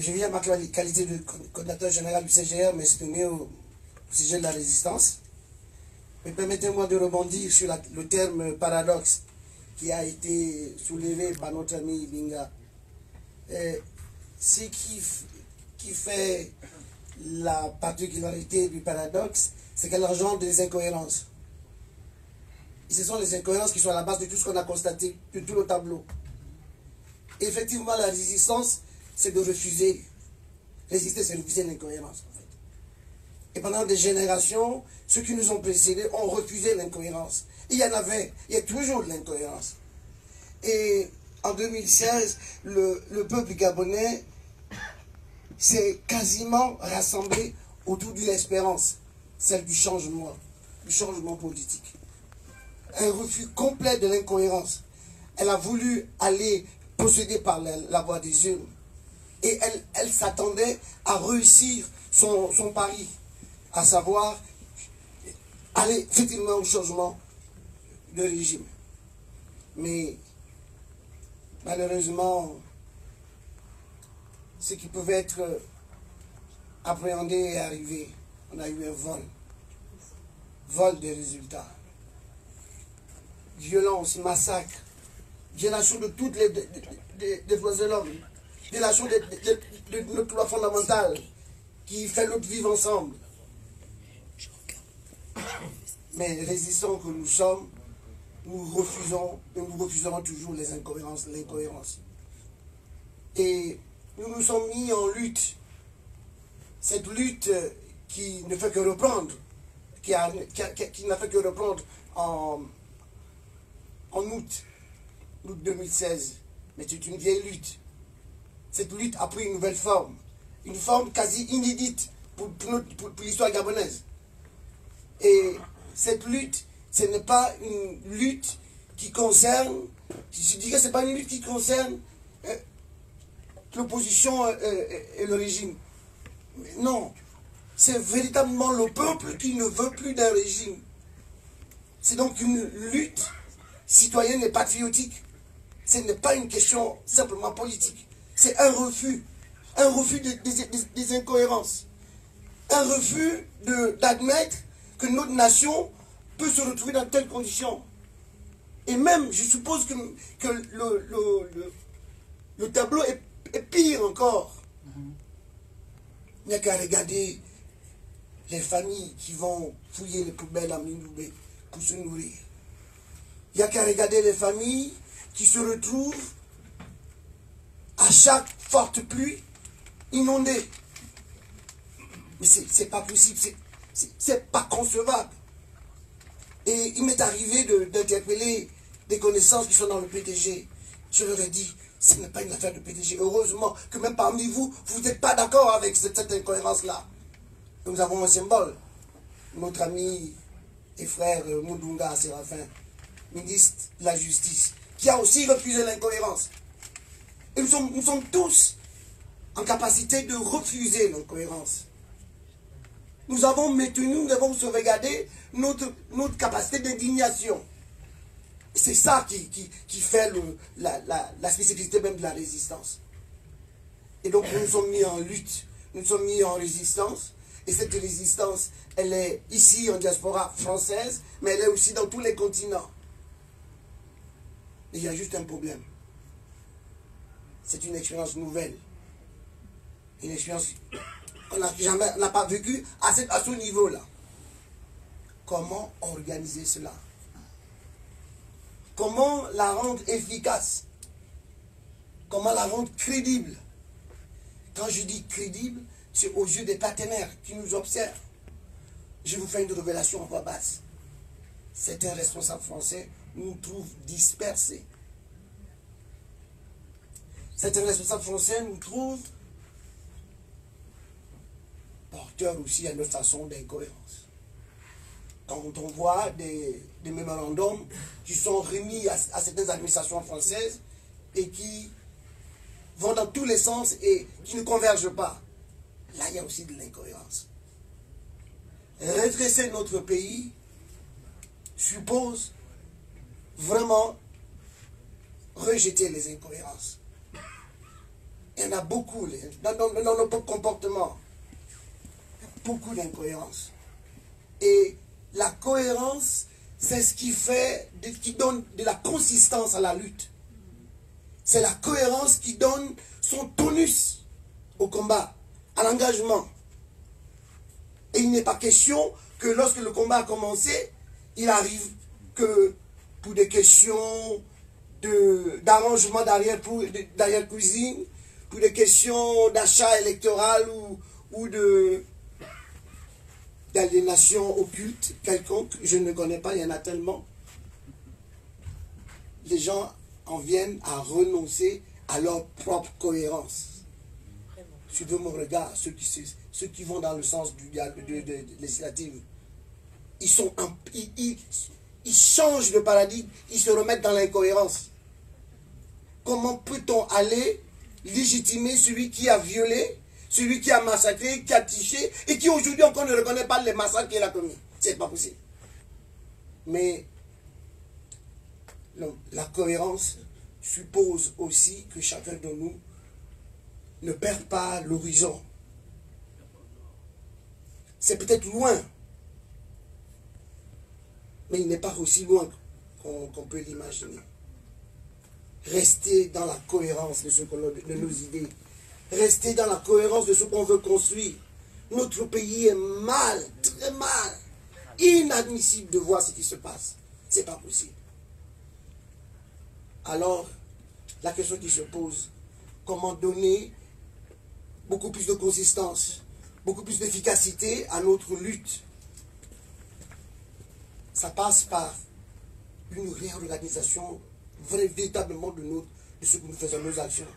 Je viens à ma qualité de coordinateur général du CGR m'exprimer au sujet de la résistance. Mais permettez-moi de rebondir sur le terme paradoxe qui a été soulevé par notre ami Binga. Ce qui fait la particularité du paradoxe, c'est qu'elle engendre des incohérences. Et ce sont les incohérences qui sont à la base de tout ce qu'on a constaté, de tout le tableau. Et effectivement, la résistance, c'est de refuser. Résister, c'est refuser l'incohérence, en fait. Et pendant des générations, ceux qui nous ont précédés ont refusé l'incohérence. Il y en avait, il y a toujours de l'incohérence. Et en 2016, le peuple gabonais s'est quasiment rassemblé autour d'une espérance, celle du changement politique. Un refus complet de l'incohérence. Elle a voulu aller procéder par la voie des urnes. Et elle s'attendait à réussir son pari, à savoir aller effectivement au changement de régime. Mais malheureusement, ce qui pouvait être appréhendé est arrivé. On a eu un vol des résultats. Violence, massacre, violation de toutes les droits de l'homme, violation de notre loi fondamentale qui fait notre vivre ensemble. Mais résistants que nous sommes, nous refusons et nous refuserons toujours les incohérences, l'incohérence. Et nous nous sommes mis en lutte. Cette lutte qui ne fait que reprendre, qui n'a fait que reprendre en août 2016. Mais c'est une vieille lutte. Cette lutte a pris une nouvelle forme. Une forme quasi inédite pour l'histoire gabonaise. Et cette lutte, ce n'est pas une lutte qui concerne, je dirais que ce n'est pas une lutte qui concerne l'opposition et le régime. Non, c'est véritablement le peuple qui ne veut plus d'un régime. C'est donc une lutte citoyenne et patriotique. Ce n'est pas une question simplement politique. C'est un refus des incohérences. Un refus d'admettre que notre nation peut se retrouver dans telles conditions. Et même, je suppose que le tableau est pire encore. Il n'y a qu'à regarder les familles qui vont fouiller les poubelles à Mindoubé pour se nourrir. Il n'y a qu'à regarder les familles qui se retrouvent à chaque forte pluie inondées. Mais c'est pas possible, c'est pas concevable. Et il m'est arrivé d'interpeller des connaissances qui sont dans le PDG. Je leur ai dit, ce n'est pas une affaire de PDG. Heureusement que même parmi vous, vous n'êtes pas d'accord avec cette incohérence-là. Nous avons un symbole. Notre ami et frère Mundunga Séraphin, ministre de la Justice, qui a aussi refusé l'incohérence. Et nous sommes tous en capacité de refuser l'incohérence. Nous avons maintenu, nous devons sauvegarder notre capacité d'indignation. C'est ça qui fait la spécificité même de la résistance. Et donc nous nous sommes mis en lutte, nous nous sommes mis en résistance. Et cette résistance, elle est ici en diaspora française, mais elle est aussi dans tous les continents. Et il y a juste un problème. C'est une expérience nouvelle. Une expérience qu'on n'a pas vécue à ce niveau-là. Comment organiser cela? Comment la rendre efficace? Comment la rendre crédible? Quand je dis crédible, c'est aux yeux des partenaires qui nous observent. Je vous fais une révélation en voix basse. Certains responsables français nous trouvent dispersés. Certains responsables français nous trouvent porteurs aussi à notre façon d'incohérence. Quand on voit des mémorandums qui sont remis à certaines administrations françaises et qui vont dans tous les sens et qui ne convergent pas, là il y a aussi de l'incohérence. Redresser notre pays suppose vraiment rejeter les incohérences. Il y en a beaucoup dans nos comportements. Il y a beaucoup d'incohérences. Et la cohérence, c'est ce qui donne de la consistance à la lutte. C'est la cohérence qui donne son tonus au combat, à l'engagement. Et il n'est pas question que lorsque le combat a commencé, il arrive que pour des questions d'arrangement d'arrière-cuisine, pour des questions d'achat électoral ou d'aliénation occulte quelconque, je ne connais pas, il y en a tellement. Les gens en viennent à renoncer à leur propre cohérence. Suivez mon regard, ceux qui vont dans le sens du législatif, ils changent de paradigme, ils se remettent dans l'incohérence. Comment peut-on aller légitimer celui qui a violé, celui qui a massacré, qui a tiché, et qui aujourd'hui encore ne reconnaît pas les massacres qu'il a commis? C'est pas possible. Mais la cohérence suppose aussi que chacun de nous ne perd pas l'horizon. C'est peut-être loin, mais il n'est pas aussi loin qu'on peut l'imaginer. Rester dans la cohérence de nos idées. Rester dans la cohérence de ce qu'on veut construire. Notre pays est mal, très mal. Inadmissible de voir ce qui se passe. C'est pas possible. Alors, la question qui se pose, comment donner beaucoup plus de consistance, beaucoup plus d'efficacité à notre lutte? Ça passe par une réorganisation véritablement de ce que nous faisons, nos actions.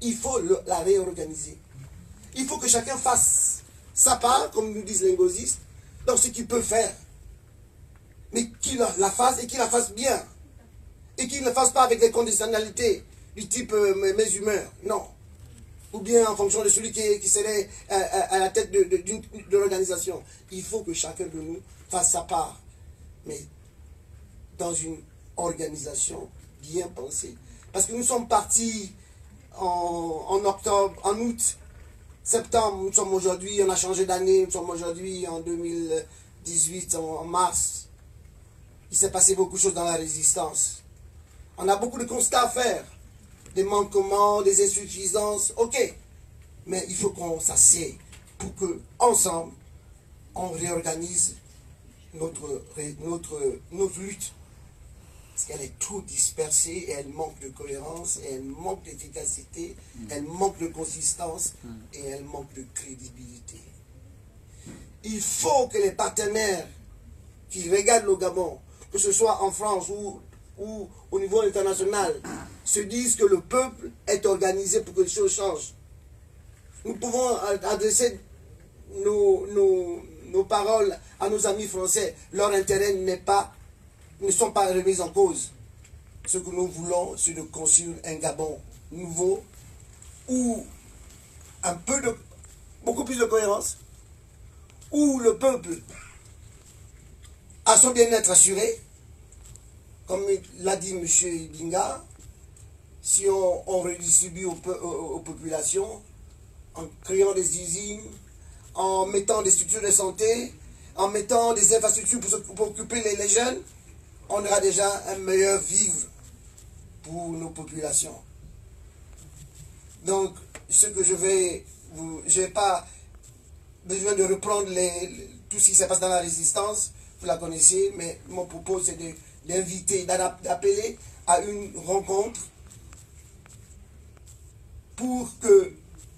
Il faut la réorganiser. Il faut que chacun fasse sa part, comme nous disent les linguistes, dans ce qu'il peut faire. Mais qu'il la fasse et qu'il la fasse bien. Et qu'il ne le fasse pas avec des conditionnalités du type mes humeurs. Non. Ou bien en fonction de celui qui serait à la tête de l'organisation. Il faut que chacun de nous fasse sa part. Mais dans une organisation bien pensée. Parce que nous sommes partis en octobre, en août, septembre, nous sommes aujourd'hui, on a changé d'année, nous sommes aujourd'hui en 2018, en mars. Il s'est passé beaucoup de choses dans la résistance. On a beaucoup de constats à faire. Des manquements, des insuffisances, ok. Mais il faut qu'on s'assied pour que, ensemble, on réorganise notre lutte. Parce qu'elle est trop dispersée et elle manque de cohérence, et elle manque d'efficacité, elle manque de consistance et elle manque de crédibilité. Il faut que les partenaires qui regardent le Gabon, que ce soit en France ou au niveau international, se disent que le peuple est organisé pour que les choses changent. Nous pouvons adresser nos paroles à nos amis français. Leur intérêt ne sont pas remis en cause. Ce que nous voulons, c'est de construire un Gabon nouveau où beaucoup plus de cohérence, où le peuple a son bien-être assuré, comme l'a dit M. Ibinga, si on redistribue aux populations, en créant des usines, en mettant des structures de santé, en mettant des infrastructures pour occuper les jeunes, on aura déjà un meilleur vivre pour nos populations. Donc, ce que je n'ai pas besoin de reprendre tout ce qui se passe dans la résistance, vous la connaissez, mais mon propos c'est d'inviter, d'appeler à une rencontre pour que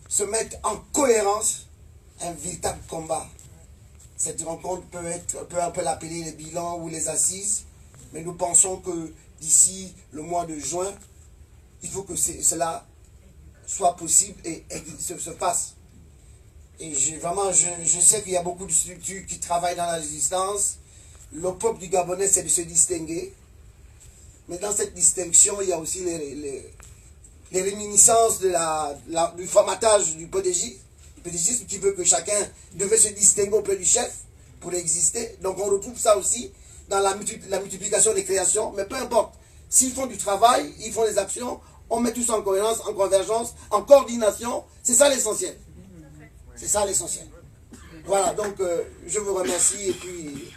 se mette en cohérence un véritable combat. Cette rencontre peut l'appeler les bilans ou les assises, mais nous pensons que d'ici le mois de juin, il faut que cela soit possible et se fasse. Et je sais qu'il y a beaucoup de structures qui travaillent dans la résistance. Le peuple du Gabonais, c'est de se distinguer. Mais dans cette distinction, il y a aussi les réminiscences du formatage du PDG. Le PDG qui veut que chacun devait se distinguer auprès du chef pour exister. Donc on retrouve ça aussi dans la multiplication des créations. Mais peu importe, s'ils font du travail, ils font des actions, on met tout ça en cohérence, en convergence, en coordination. C'est ça l'essentiel. C'est ça l'essentiel. Voilà, donc je vous remercie et puis